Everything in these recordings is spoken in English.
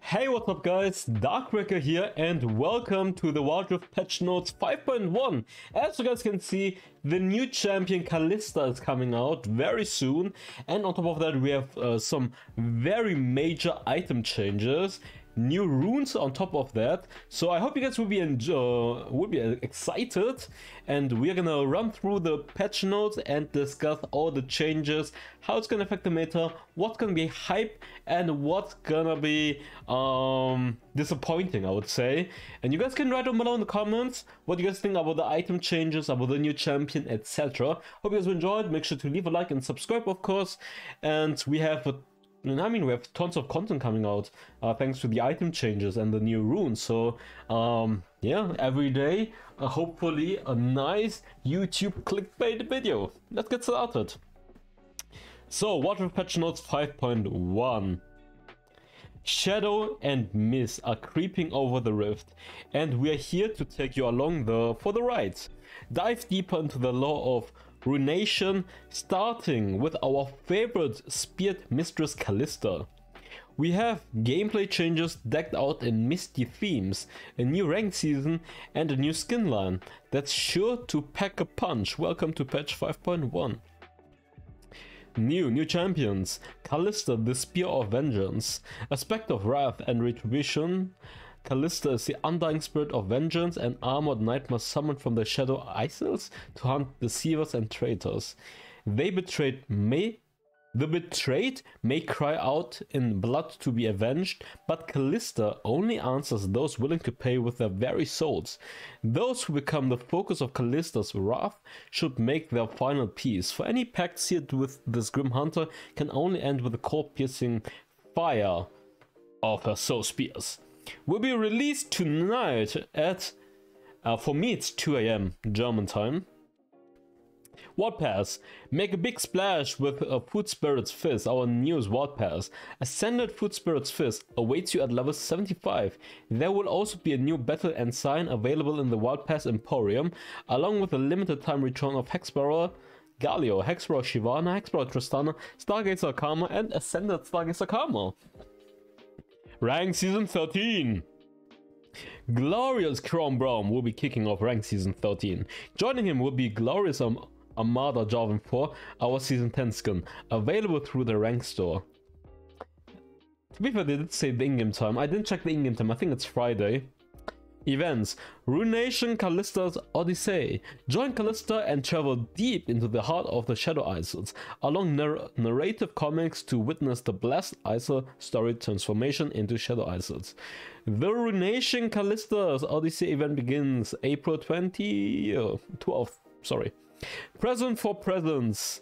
Hey, what's up guys, Darkbreaker here and welcome to the wildrift patch notes 5.1. As you guys can see, the new champion Kalista is coming out very soon, and on top of that we have some very major item changes, new runes on top of that. So I hope you guys will be excited, and we're gonna run through the patch notes and discuss all the changes, how it's gonna affect the meta, what's gonna be hype and what's gonna be disappointing, I would say. And you guys can write down below in the comments what you guys think about the item changes, about the new champion, etc. Hope you guys enjoyed. Make sure to leave a like and subscribe, of course. And we have we have tons of content coming out thanks to the item changes and the new runes. So yeah, every day hopefully a nice YouTube clickbait video. Let's get started. So wildrift patch notes 5.1. Shadow and mist are creeping over the rift, and we are here to take you along for the ride. Dive deeper into the lore of Ruination, starting with our favorite speared mistress Kalista. We have gameplay changes decked out in misty themes, a new rank season and a new skin line that's sure to pack a punch. Welcome to patch 5.1. New champions. Kalista, the Spear of Vengeance. A spectre of wrath and retribution, Kalista is the undying spirit of vengeance and armored nightmare summoned from the shadow isles to hunt deceivers and traitors. The betrayed may cry out in blood to be avenged, but Kalista only answers those willing to pay with their very souls. Those who become the focus of Kalista's wrath should make their final peace, for any pact sealed with this grim hunter can only end with the core-piercing fire of her soul spears. Will be released tonight at, for me it's 2 AM German time. Ward Pass. Make a big splash with a Food Spirit's Fist, our newest Ward Pass. Ascended Food Spirit's Fist awaits you at level 75. There will also be a new Battle Ensign available in the Ward Pass Emporium, along with a limited time return of Hexbearer Galio, Hexbearer Shivana, Hexbearer Tristana, Stargazer Karma and Ascended Stargazer Karma. Rank Season 13. Glorious Chrome Braum will be kicking off Rank Season 13. Joining him will be Glorious Armada Jarvan 4, our Season 10 skin, available through the Rank Store. To be fair, they did say the in-game time. I didn't check the in-game time, I think it's Friday. Events. Ruination Kalista's Odyssey. Join Kalista and travel deep into the heart of the Shadow Isles, along narrative comics to witness the Blessed Isle story transformation into Shadow Isles. The Ruination Kalista's Odyssey event begins April 12th. Sorry. Present for presents.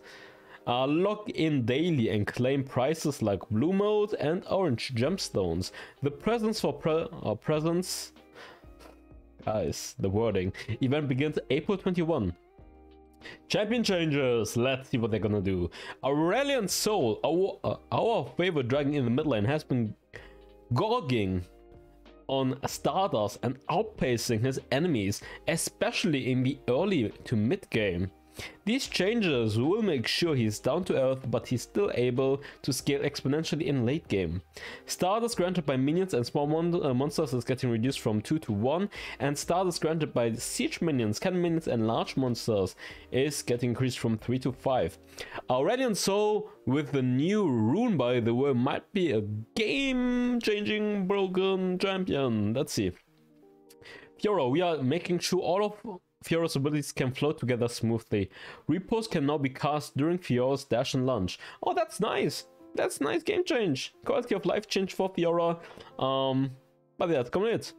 Log in daily and claim prizes like Blue Mode and Orange Gemstones. The presents for presents. Guys, the wording. Event begins April 21. Champion changes. Let's see what they're gonna do. Aurelian Soul, our favorite dragon in the mid lane, has been gorging on Stardust and outpacing his enemies, especially in the early to mid game. These changes will make sure he's down to earth, but he's still able to scale exponentially in late game. Stardust granted by minions and small monsters is getting reduced from 2 to 1, and Stardust granted by siege minions, cannon minions and large monsters is getting increased from 3 to 5. Aurelian Soul with the new rune, by the way, might be a game-changing broken champion. Let's see. Fiora, we are making sure all of Fiora's abilities can flow together smoothly. Repose can now be cast during Fiora's dash and lunge. Oh, that's nice. That's nice game change. Quality of life change for Fiora. But yeah, come it.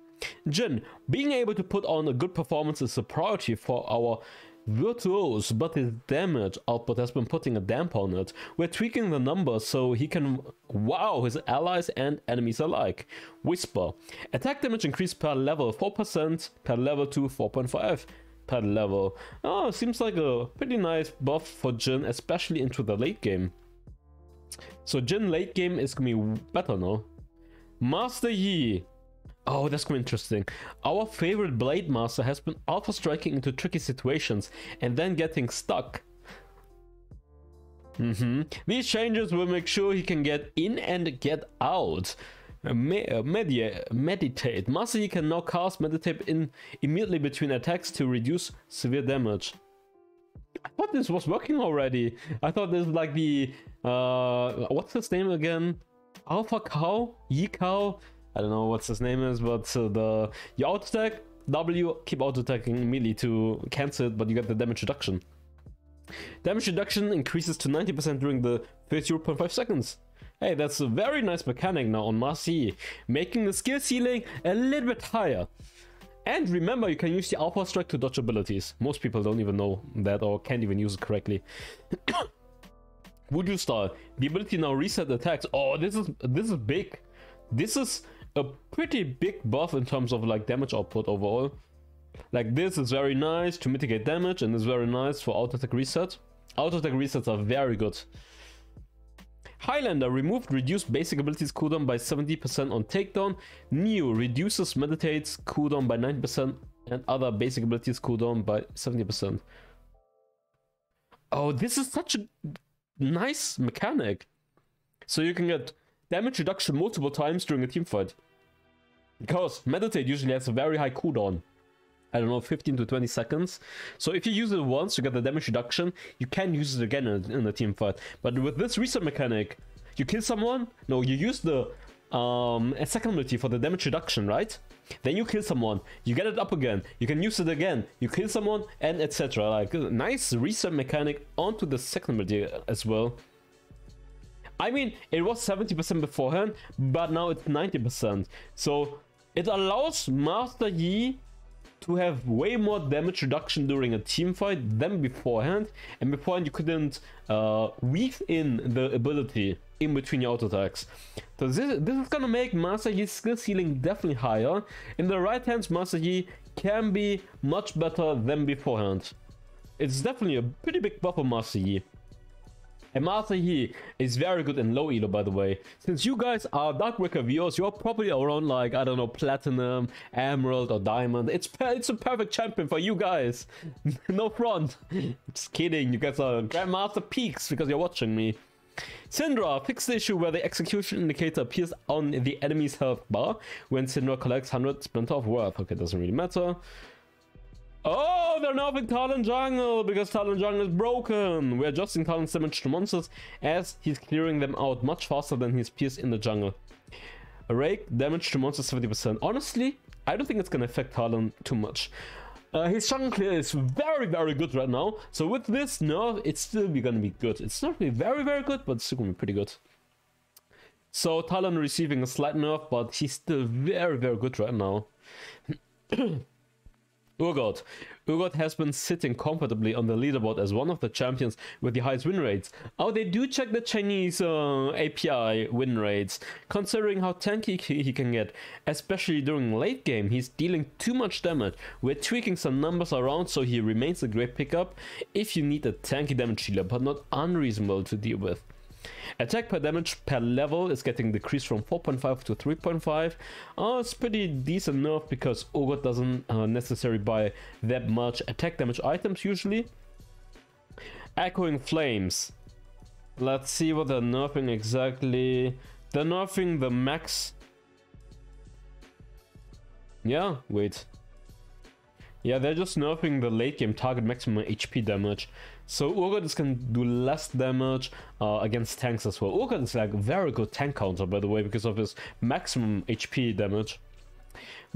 Jhin, being able to put on a good performance is a priority for our virtuose, but his damage output has been putting a damper on it. We're tweaking the numbers so he can wow his allies and enemies alike. Whisper, attack damage increased per level 4%, per level 2 4.5 per level. Oh, seems like a pretty nice buff for Jhin, especially into the late game. So Jhin late game is gonna be better now. Master Yi. Oh, that's quite interesting. Our favorite Blade Master has been alpha striking into tricky situations and then getting stuck. These changes will make sure he can get in and get out. Meditate. Master Yi can now cast Meditate immediately between attacks to reduce severe damage. I thought this was working already. I thought this was like the what's his name again? Alpha Cow? Yi Cow? I don't know what his name is, but your auto attack W, keep auto attacking immediately to cancel it, but you get the damage reduction. Damage reduction increases to 90% during the first 0.5 seconds. Hey, that's a very nice mechanic now on Marshvll Yi, making the skill ceiling a little bit higher. And remember, you can use the Alpha Strike to dodge abilities. Most people don't even know that or can't even use it correctly. Voodoo Style. The ability now reset attacks. Oh, this is big. This is a pretty big buff in terms of like damage output overall. Like this is very nice to mitigate damage and is very nice for auto attack reset. Auto attack resets are very good. Highlander removed reduced basic abilities cooldown by 70% on takedown. Neo reduces meditates cooldown by 90% and other basic abilities cooldown by 70%. Oh, this is such a nice mechanic. So you can get damage reduction multiple times during a team fight. Because meditate usually has a very high cooldown. I don't know, 15 to 20 seconds. So if you use it once, you get the damage reduction. You can use it again in a team fight. But with this reset mechanic, you kill someone. No, you use the second ability for the damage reduction, right? Then you kill someone. You get it up again. You can use it again. You kill someone, and etc. Like a nice reset mechanic onto the second ability as well. I mean, it was 70% beforehand, but now it's 90%. So it allows Master Yi to have way more damage reduction during a team fight than beforehand. And beforehand you couldn't weave in the ability in between your auto attacks. So this is gonna make Master Yi's skill ceiling definitely higher. In the right hands, Master Yi can be much better than beforehand. It's definitely a pretty big buff on Master Yi. And Master Yi is very good in low elo, by the way. Since you guys are Darkbreaker viewers, you're probably around like, I don't know, Platinum, Emerald or Diamond. It's a perfect champion for you guys. No front. Just kidding, you guys are Grandmaster Peaks because you're watching me. Syndra, fix the issue where the execution indicator appears on the enemy's health bar when Syndra collects 100 Splinter of Worth. Okay, doesn't really matter. Oh, they're nerfing Talon Jungle because Talon Jungle is broken. We're adjusting Talon's damage to monsters as he's clearing them out much faster than his peers in the jungle. Rake, damage to monsters 70%. Honestly, I don't think it's gonna affect Talon too much. His jungle clear is very, very good right now. So with this nerf, it's still gonna be good. It's not really very, very good, but it's still gonna be pretty good. So Talon receiving a slight nerf, but he's still very, very good right now. Urgot. Urgot has been sitting comfortably on the leaderboard as one of the champions with the highest win rates. Oh, they do check the Chinese API win rates, considering how tanky he can get, especially during late game. He's dealing too much damage. We're tweaking some numbers around so he remains a great pickup if you need a tanky damage healer, but not unreasonable to deal with. Attack per damage per level is getting decreased from 4.5 to 3.5. It's pretty decent nerf because Urgot doesn't necessarily buy that much attack damage items usually. Echoing Flames. Let's see what they're nerfing exactly. They're nerfing the max. Yeah, wait. Yeah, they're just nerfing the late game target maximum HP damage. So Urgot is going to do less damage against tanks as well. Urgot is like a very good tank counter, by the way, because of his maximum HP damage.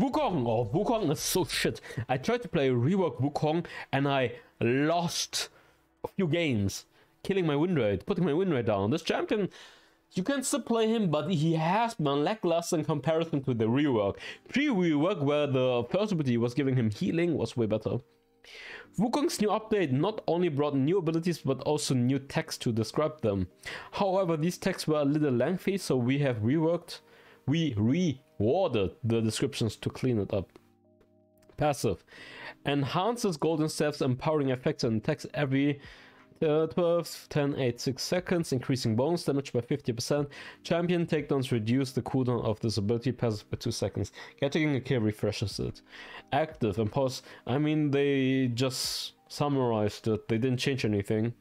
Wukong! Oh, Wukong is so shit. I tried to play rework Wukong and I lost a few games. Killing my win rate, putting my win rate down. This champion, you can still play him, but he has been lackluster in comparison to the rework. Pre-rework, where the first ability was giving him healing, was way better. Wukong's new update not only brought new abilities but also new text to describe them. However, these texts were a little lengthy, so we reworded the descriptions to clean it up. Passive. Enhances golden staff's empowering effects and attacks every 12, 10, 8, 6 seconds, increasing bonus damage by 50%. Champion takedowns reduce the cooldown of this ability, passive by 2 seconds. Getting a kill refreshes it. Active and pause. I mean, they just summarized it. They didn't change anything.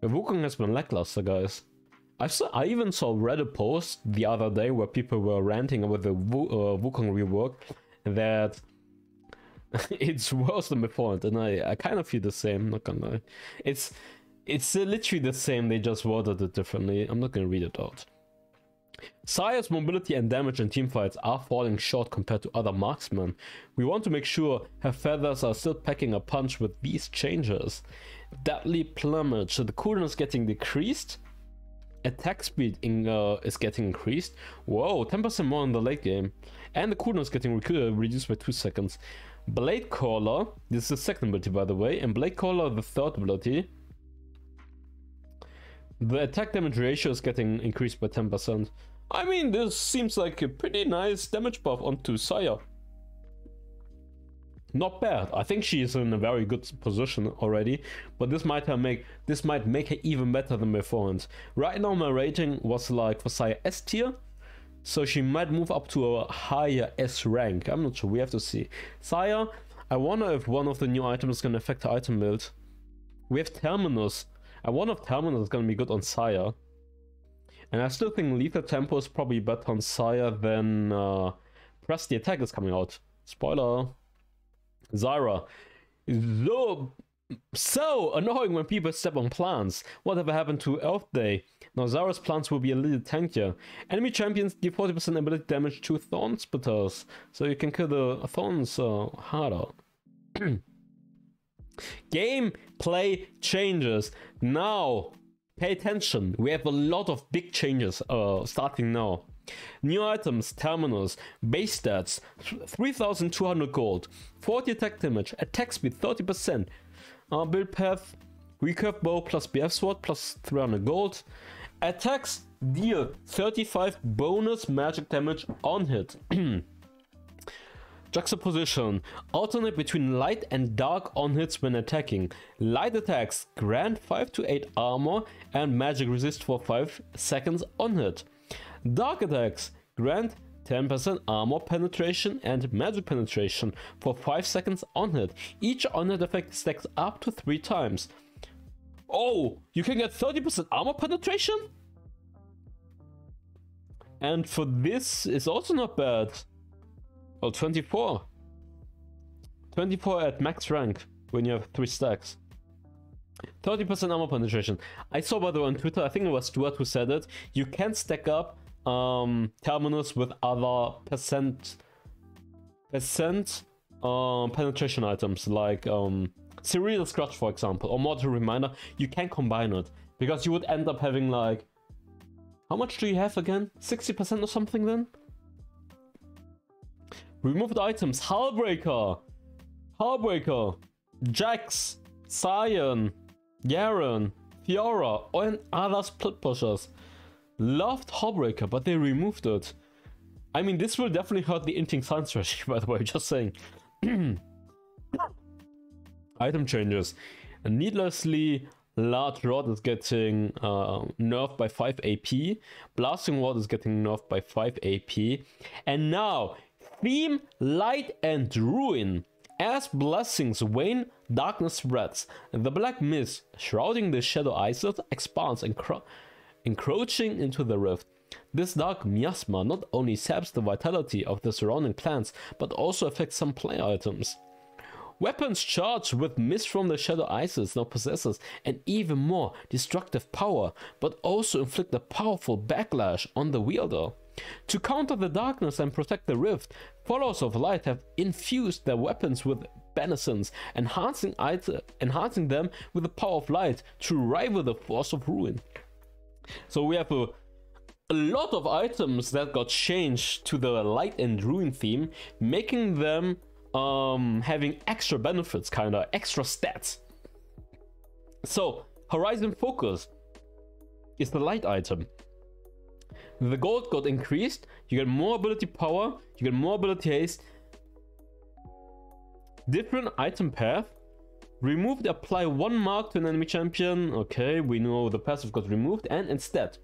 Wukong has been lackluster, guys. I even saw Reddit post the other day where people were ranting with the Wukong rework that it's worse than before, and I kind of feel the same, not gonna lie. It's literally the same, they just worded it differently. I'm not gonna read it out. Sire's mobility and damage in teamfights are falling short compared to other marksmen. We want to make sure her feathers are still packing a punch with these changes. Deadly plumage, so the cooldown is getting decreased. Attack speed is getting increased. Whoa, 10% more in the late game. And the cooldown is getting reduced by 2 seconds. Blade Caller, this is the second ability by the way, and Blade Caller the third ability. The attack damage ratio is getting increased by 10%. I mean, this seems like a pretty nice damage buff onto Sire. Not bad. I think she is in a very good position already, but this might make her even better than beforehand. Right now my rating was like for Sire S tier, so she might move up to a higher S rank. I'm not sure, we have to see. Sire, I wonder if one of the new items is going to affect her item build. We have Terminus. I wonder if Terminus is going to be good on Sire. And I still think Lethal Tempo is probably better on Sire than Press the Attack is coming out. Spoiler. Zyra. So annoying when people step on plants. Whatever happened to Earth Day? Now Zyra's plants will be a little tankier. Enemy champions give 40% ability damage to Thorn Spitters, so you can kill the Thorns harder. Gameplay changes. Now, pay attention. We have a lot of big changes starting now. New items, Terminus, base stats, 3200 gold, 40 attack damage, attack speed 30%, build path, recurve bow plus BF sword plus 300 gold, attacks deal 35 bonus magic damage on hit. Juxtaposition, alternate between light and dark on hits when attacking. Light attacks grant 5 to 8 armor and magic resist for 5 seconds on hit. Dark attacks grant 10% armor penetration and magic penetration for 5 seconds on hit. Each on hit effect stacks up to 3 times. Oh, you can get 30% armor penetration? And for this is also not bad. Oh, 24. 24 at max rank when you have 3 stacks. 30% armor penetration. I saw by the way on Twitter, I think it was Stuart who said it, you can stack up Terminus with other penetration items like Cereal Scratch for example, or Mortal Reminder. You can combine it because you would end up having like, how much do you have again? 60% or something then? Removed items, Hullbreaker, Jax, Cyan, Garen, Fiora, and other split pushers. Loved Hullbreaker, but they removed it. I mean, this will definitely hurt the Inting Science strategy, by the way, just saying. Item changes. A needlessly large rod is getting nerfed by 5 AP. Blasting rod is getting nerfed by 5 AP. And now, Theme, Light and Ruin. As blessings wane, darkness spreads. The black mist shrouding the shadow islet expands, encroaching into the rift. This dark miasma not only saps the vitality of the surrounding plants, but also affects some player items. Weapons charged with mist from the shadow islets now possesses an even more destructive power, but also inflict a powerful backlash on the wielder. To counter the darkness and protect the rift, followers of light have infused their weapons with benisons, enhancing them with the power of light to rival the force of ruin. So we have a lot of items that got changed to the light and ruin theme, making them having extra benefits, kinda extra stats. So Horizon Focus is the light item. The gold got increased, you get more ability power, you get more ability haste, different item path, removed, apply 1 mark to an enemy champion. Okay, we know the passive got removed, and instead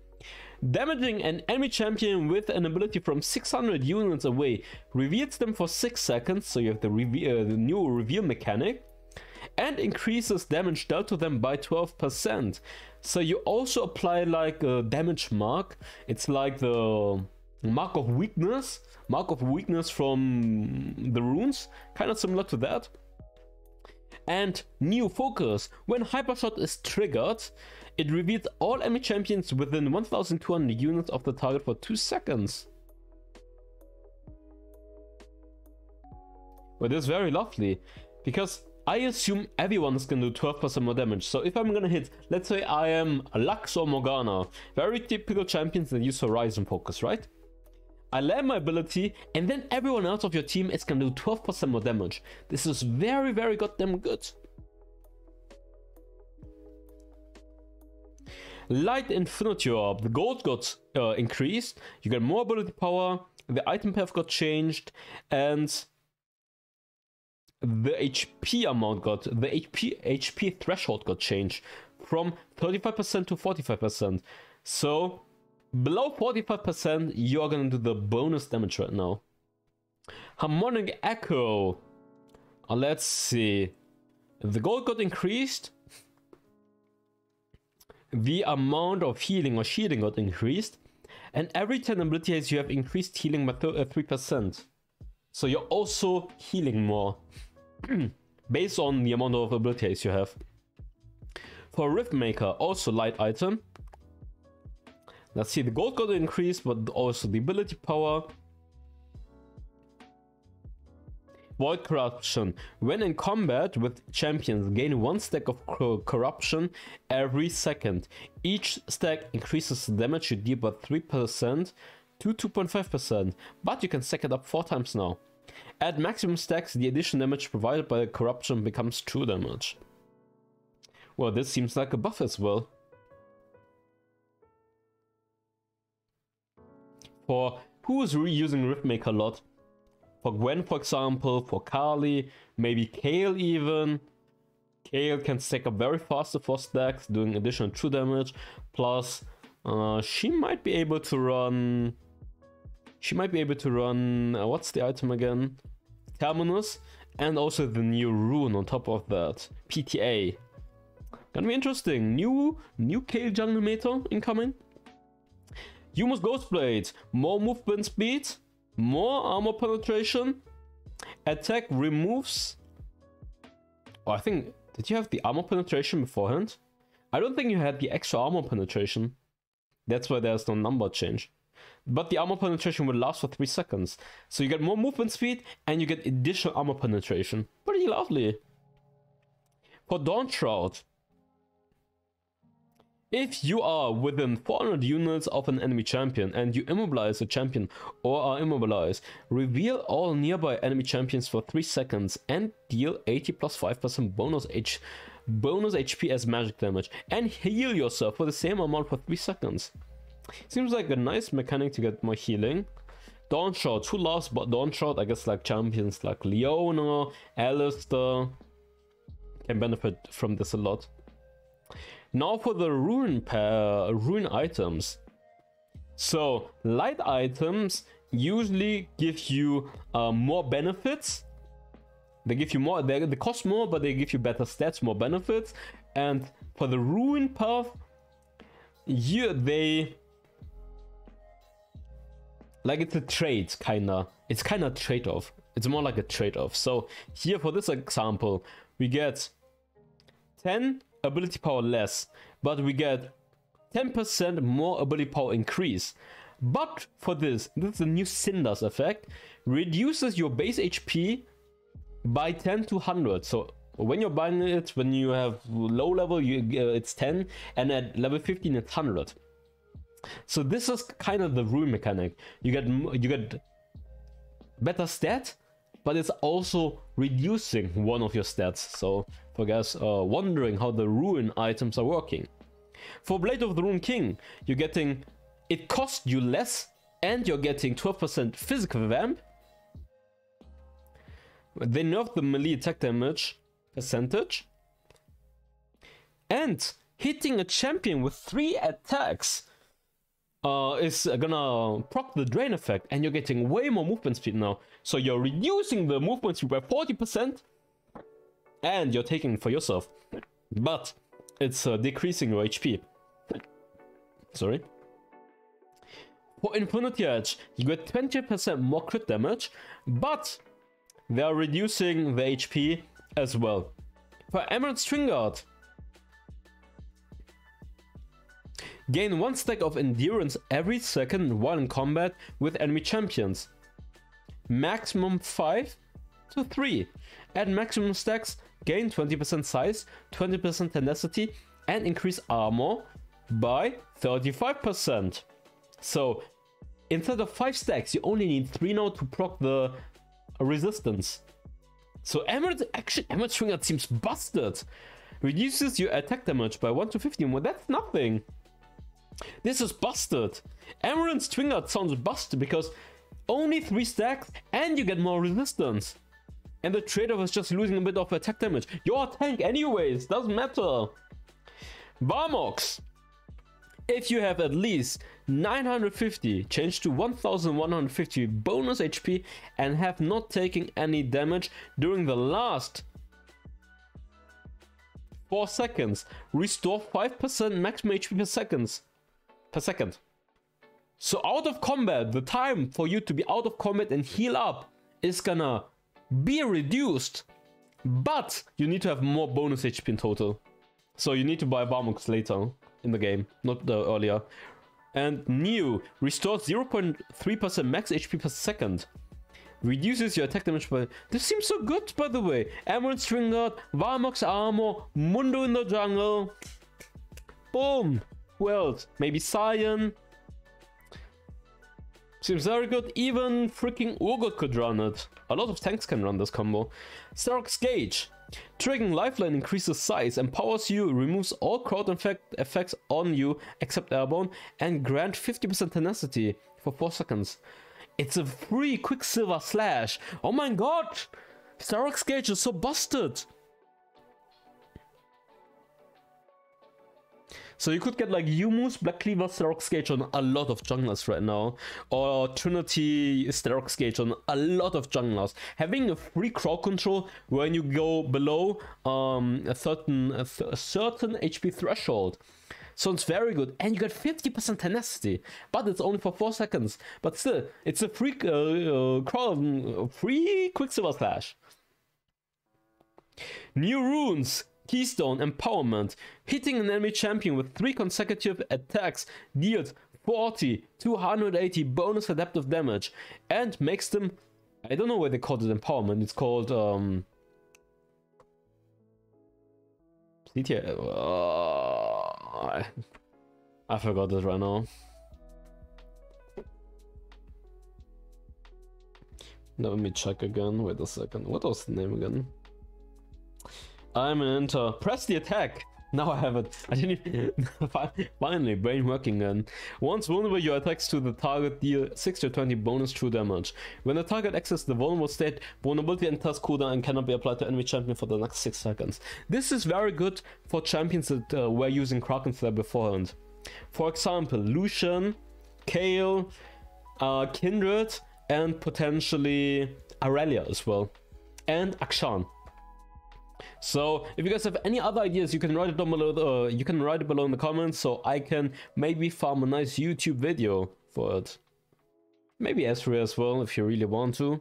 damaging an enemy champion with an ability from 600 units away reveals them for 6 seconds, so you have the new reveal mechanic, and increases damage dealt to them by 12%. So you also apply like a damage mark. It's like the mark of weakness from the runes, kind of similar to that. And new focus. When Hypershot is triggered, it reveals all enemy champions within 1200 units of the target for 2 seconds. Well, this is very lovely, because I assume everyone is gonna do 12% more damage. So if I'm gonna hit, let's say I am Lux or Morgana, very typical champions that use Horizon focus, right? I land my ability, and then everyone else of your team is gonna do 12% more damage. This is very, very goddamn good. Light Infinity Orb. The gold got increased, you get more ability power, the item path got changed, and the HP amount got, the HP threshold got changed from 35% to 45%. So below 45%, you're gonna do the bonus damage right now. Harmonic Echo. Let's see. The gold got increased. The amount of healing or shielding got increased. And every 10 abilities you have increased healing by 3%. So you're also healing more. Based on the amount of abilities you have. For Riftmaker, also light item. Let's see, the gold got increased, but also the ability power. Void Corruption. When in combat with champions, gain 1 stack of corruption every second. Each stack increases the damage you deal by 3% to 2.5%, but you can stack it up 4 times now. At maximum stacks, the additional damage provided by the corruption becomes true damage. Well, this seems like a buff as well. For who is reusing Riftmaker a lot? For Gwen, for example, for Kali, maybe Kayle even. Kayle can stack up very fast to 4 stacks, doing additional true damage. Plus, she might be able to run... what's the item again? Terminus, and also the new rune on top of that. PTA. Gonna be interesting. New Kayle jungle meta incoming. Humus Ghostblade. More movement speed. More armor penetration. Attack removes... Oh, I think... Did you have the armor penetration beforehand? I don't think you had the extra armor penetration. That's why there's no number change. But the armor penetration will last for 3 seconds. So you get more movement speed and you get additional armor penetration. Pretty lovely. For Dawn Shroud. If you are within 400 units of an enemy champion and you immobilize a champion or are immobilized, reveal all nearby enemy champions for 3 seconds and deal 80 plus 5% bonus HP as magic damage and heal yourself for the same amount for 3 seconds. Seems like a nice mechanic to get more healing. Dawn Shroud, who loves Dawn Shroud? I guess like champions like Leona, Alistar can benefit from this a lot. Now for the rune items. So light items usually give you more benefits. They give you more, they cost more, but they give you better stats, more benefits. And for the rune path, here they... like it's a trade, kinda. It's kinda trade-off. It's more like a trade-off. So here for this example, we get 10 ability power less, but we get 10% more ability power increase. But for this is the new Cinders effect, reduces your base HP by 10 to 100. So when you're buying it, when you have low level, it's 10, and at level 15 it's 100. So this is kind of the rune mechanic. You get better stat, but it's also reducing one of your stats. So for guys wondering how the rune items are working. For Blade of the Rune King, you're getting, it costs you less and you're getting 12% physical vamp. They nerfed the melee attack damage percentage. And hitting a champion with 3 attacks is gonna proc the drain effect, and you're getting way more movement speed now. So you're reducing the movement speed by 40% and you're taking it for yourself, but it's decreasing your HP. Sorry. For Infinity Edge, you get 20% more crit damage, but they are reducing the HP as well. For Emerald String Guard, gain 1 stack of endurance every second while in combat with enemy champions. Maximum 5 to 3. Add maximum stacks, gain 20% size, 20% tenacity, and increase armor by 35%. So instead of 5 stacks, you only need 3 now to proc the resistance. So Emerald String Guard seems busted. Reduces your attack damage by 1 to 15. Well, that's nothing. This is busted. Emerald String Guard sounds busted because only 3 stacks and you get more resistance. And the trade-off is just losing a bit of attack damage. You're a tank anyways, doesn't matter. Varmox. If you have at least 950, change to 1150 bonus HP and have not taken any damage during the last 4 seconds, restore 5% maximum HP per second. So out of combat, the time for you to be out of combat and heal up is gonna be reduced, but you need to have more bonus HP in total. So you need to buy Varmox later in the game, not earlier. And new, restores 0.3% max HP per second. Reduces your attack damage by... This seems so good, by the way. Emerald String Guard, Varmox armor, Mundo in the jungle. Boom. Who else? Maybe Cyan. Seems very good. Even freaking Urgot could run it. A lot of tanks can run this combo. Stark's Gauge. Triggering Lifeline increases size, empowers you, removes all crowd effects on you except airborne, and grant 50% tenacity for 4 seconds. It's a free Quicksilver Slash. Oh my god! Stark's Gauge is so busted. So you could get like Yumus, Black Cleaver, Stark's Gauge on a lot of junglers right now. Or Trinity, Stark's Gauge on a lot of junglers. Having a free crowd control when you go below a certain HP threshold sounds very good. And you get 50% tenacity. But it's only for 4 seconds. But still, it's a free free Quicksilver Slash. New runes. Keystone Empowerment. Hitting an enemy champion with 3 consecutive attacks deals 40 to 180 bonus adaptive damage and makes them... I don't know why they called it Empowerment. It's called... I forgot it right now. Let me check again. Wait a second. What was the name again? I'm an enter. Press the attack. Now I have it. I didn't even... Finally, brain working again. Once vulnerable, your attacks to the target deal 6 to 20 bonus true damage. When the target accesses the vulnerable state, vulnerability enters cooldown and cannot be applied to enemy champion for the next 6 seconds. This is very good for champions that were using Kraken Flare beforehand. For example, Lucian, Kayle, Kindred, and potentially Aurelia as well. And Akshan. So if you guys have any other ideas, you can write it down below. You can write it below in the comments, so I can maybe farm a nice YouTube video for it. Maybe Ezreal as well, if you really want to.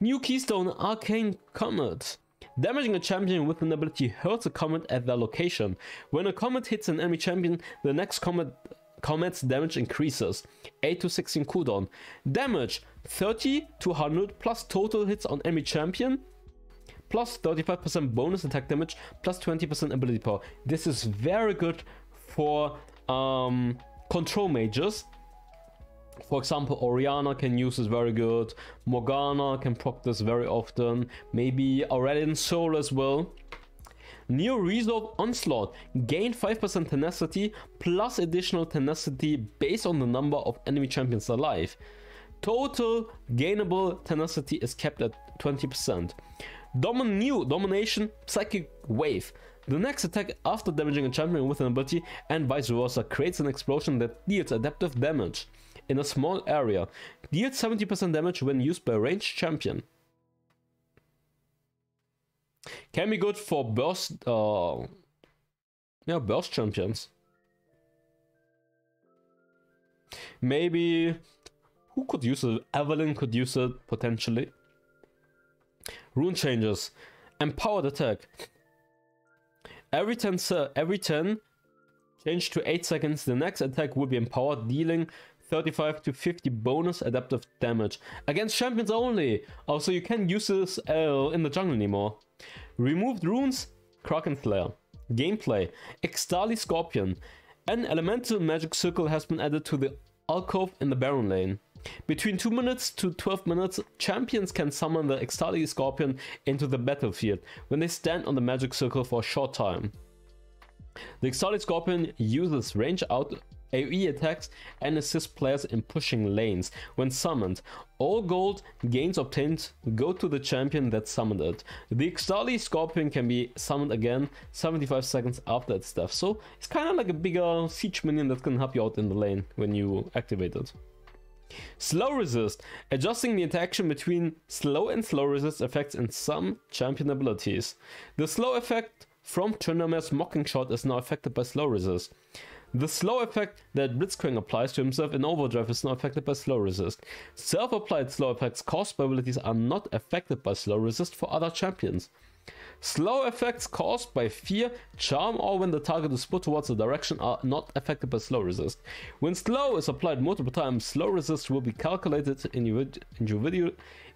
New Keystone Arcane Comet. Damaging a champion with an ability hurts a comet at their location. When a comet hits an enemy champion, the next comet's damage increases. 8 to 16 cooldown. Damage 30 to 100 plus total hits on enemy champion. Plus 35% bonus attack damage, plus 20% ability power. This is very good for control mages. For example, Orianna can use this very good. Morgana can proc this very often. Maybe Aurelion Sol as well. New Resolve Onslaught. Gain 5% tenacity plus additional tenacity based on the number of enemy champions alive. Total gainable tenacity is kept at 20%. New Domination Psychic Wave. The next attack after damaging a champion with an ability and vice versa creates an explosion that deals adaptive damage in a small area. Deals 70% damage when used by a ranged champion. Can be good for burst champions. Maybe who could use it? Evelyn could use it potentially. Rune changes. Empowered attack. Every 10 change to 8 seconds, the next attack will be empowered, dealing 35 to 50 bonus adaptive damage against champions only. Also, you can't use this in the jungle anymore. Removed runes. Kraken Slayer. Gameplay. Extali Scorpion. An elemental magic circle has been added to the alcove in the Baron lane. Between 2 minutes to 12 minutes, champions can summon the Extali Scorpion into the battlefield when they stand on the magic circle for a short time. The Extali Scorpion uses range out AoE attacks and assists players in pushing lanes. When summoned, all gold gains obtained go to the champion that summoned it. The Extali Scorpion can be summoned again 75 seconds after its death, so it's kind of like a bigger siege minion that can help you out in the lane when you activate it. Slow resist. Adjusting the interaction between slow and slow resist effects in some champion abilities. The slow effect from Tryndamere's mocking shot is now affected by slow resist. The slow effect that Blitzcrank applies to himself in Overdrive is now affected by slow resist. Self-applied slow effects caused by abilities are not affected by slow resist for other champions. Slow effects caused by fear, charm, or when the target is put towards a direction are not affected by slow resist. When slow is applied multiple times, slow resist will be calculated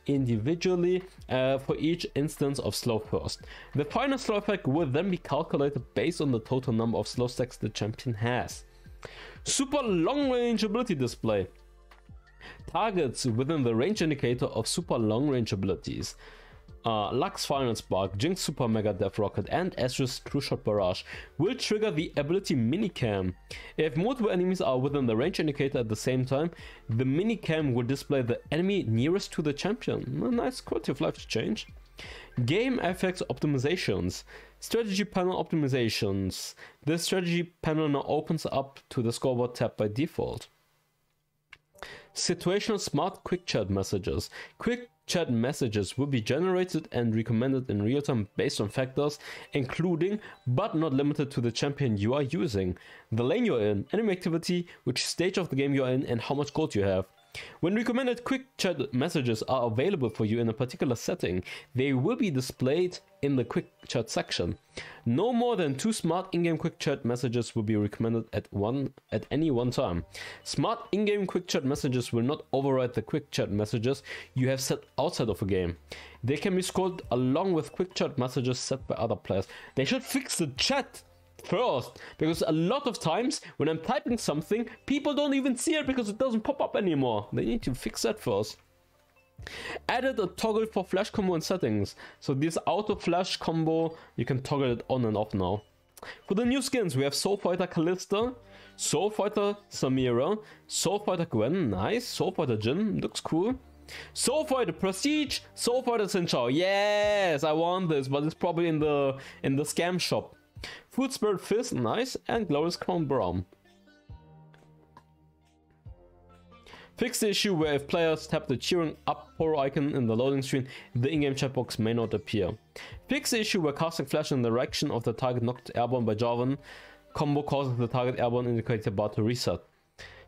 individually for each instance of slow burst. The final slow effect will then be calculated based on the total number of slow stacks the champion has. Super long range ability display. Targets within the range indicator of super long range abilities. Lux Final Spark, Jinx Super Mega Death Rocket, and Asher's True Shot Barrage will trigger the ability Minicam. If multiple enemies are within the range indicator at the same time, the Minicam will display the enemy nearest to the champion. A nice quality of life change. Game effects optimizations. Strategy panel optimizations. The strategy panel now opens up to the scoreboard tab by default. Situational smart quick chat messages. Quick chat messages will be generated and recommended in real time based on factors including but not limited to the champion you are using, the lane you're in, enemy activity, which stage of the game you're in, and how much gold you have. When recommended quick chat messages are available for you in a particular setting, they will be displayed in the quick chat section. No more than 2 smart in-game quick chat messages will be recommended at any one time. Smart in-game quick chat messages will not override the quick chat messages you have set outside of a game. They can be scrolled along with quick chat messages set by other players. They should fix the chat first, because a lot of times when I'm typing something, people don't even see it because it doesn't pop up anymore. They need to fix that first. Added a toggle for flash combo in settings. So this auto flash combo, you can toggle it on and off now. For the new skins, we have Soul Fighter Kalista, Soul Fighter Samira, Soul Fighter Gwen, nice, Soul Fighter Jin, looks cool. Soul Fighter Prestige, Soul Fighter Xin Chao, yes, I want this, but it's probably in the scam shop. Food Spirit Fist, nice, and Glorious Crown Brown. Fix the issue where if players tap the cheering up horror icon in the loading screen, the in-game chat box may not appear. Fix the issue where casting flash in the direction of the target knocked airborne by Jarvan combo causes the target airborne indicator bar to reset.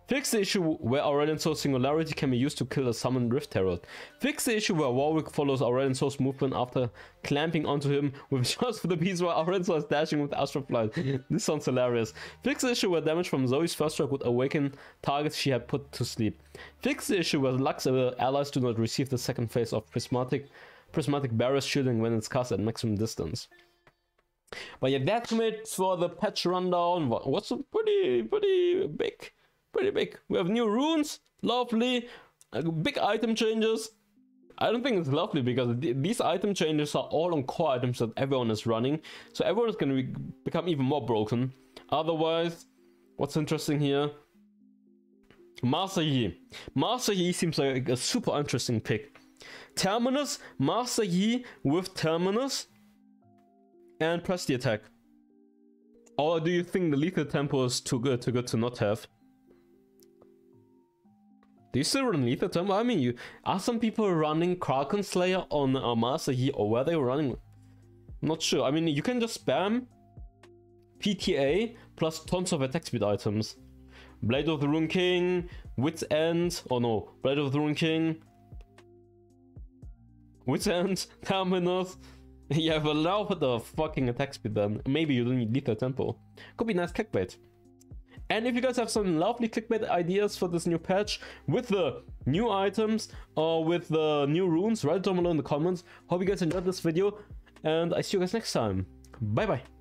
Fix the issue where Aurelion Soul's singularity can be used to kill a summoned Rift Herald. Fix the issue where Warwick follows Aurelion Soul's movement after clamping onto him with just for the piece while Aurelion Soul is dashing with Astral Flight. This sounds hilarious. Fix the issue where damage from Zoe's first strike would awaken targets she had put to sleep. Fix the issue where Lux allies do not receive the second phase of prismatic barrier shielding when it's cast at maximum distance. But yeah, that's it for the patch rundown. What's a pretty big. Pretty big. We have new runes, lovely, big item changes. I don't think it's lovely because these item changes are all on core items that everyone is running, so everyone is going to become even more broken. Otherwise, what's interesting here? Master Yi. Master Yi seems like a super interesting pick. Terminus, Master Yi with Terminus, and press the attack. Or do you think the lethal tempo is too good to not have? Do you still run lethal tempo? I mean, are some people running Kraken Slayer on Master Yi, or were they running? I'm not sure. I mean, you can just spam PTA plus tons of attack speed items. Blade of the Rune King, Wit's End, oh no, Blade of the Rune King, Wit's End, Terminus. Yeah, but now put the fucking attack speed then. Maybe you don't need Lethal Tempo. Could be nice clickbait. And if you guys have some lovely clickbait ideas for this new patch with the new items or with the new runes, write it down below in the comments. Hope you guys enjoyed this video, and I see you guys next time. Bye bye.